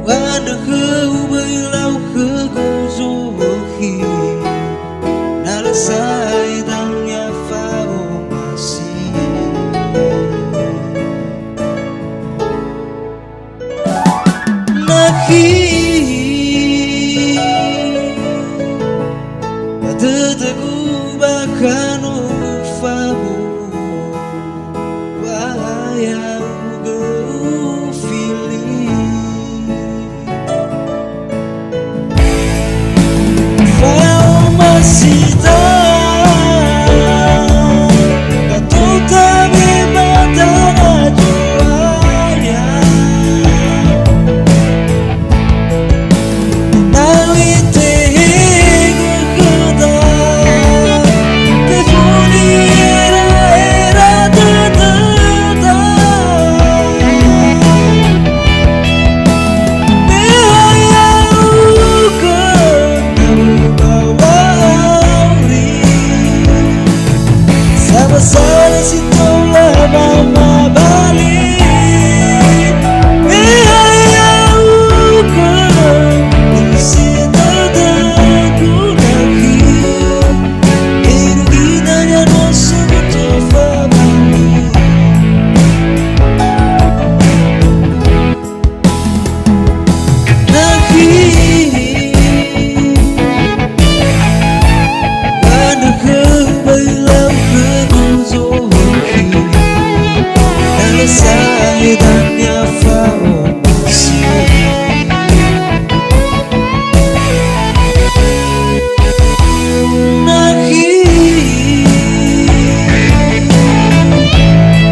Wadah kheu bailau kheu khi nala sai dang ya fao masi nakhi matatagu bakano famo wahaya sana si tola mama balik ayaw ko isi dadaku lagi erugina niya no subuto family nakhi wadah kheu bailau sai da minha farmácia nakhi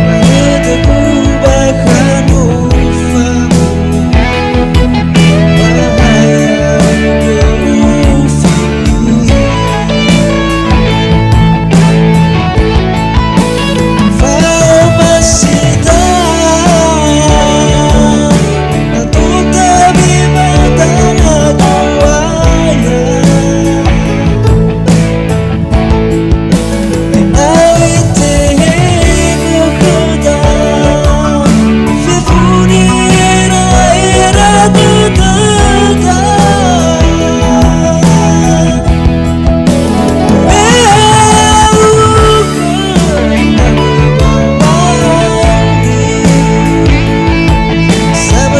pada kubakano famo bahaya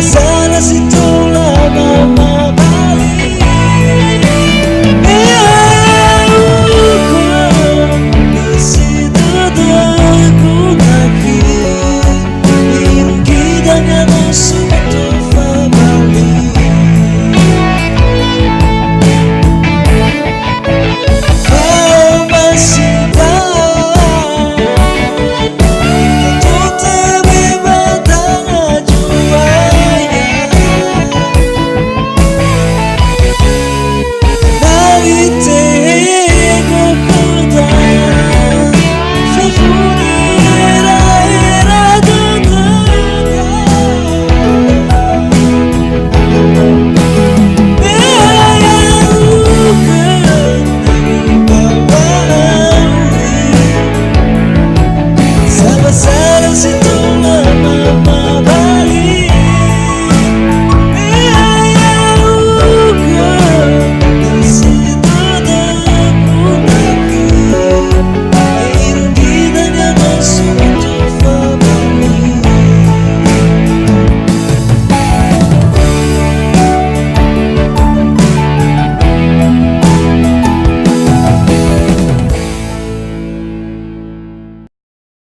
sana si tola mama balik ayaw ko isi dadaku lagi erugina niya no subuto family sana si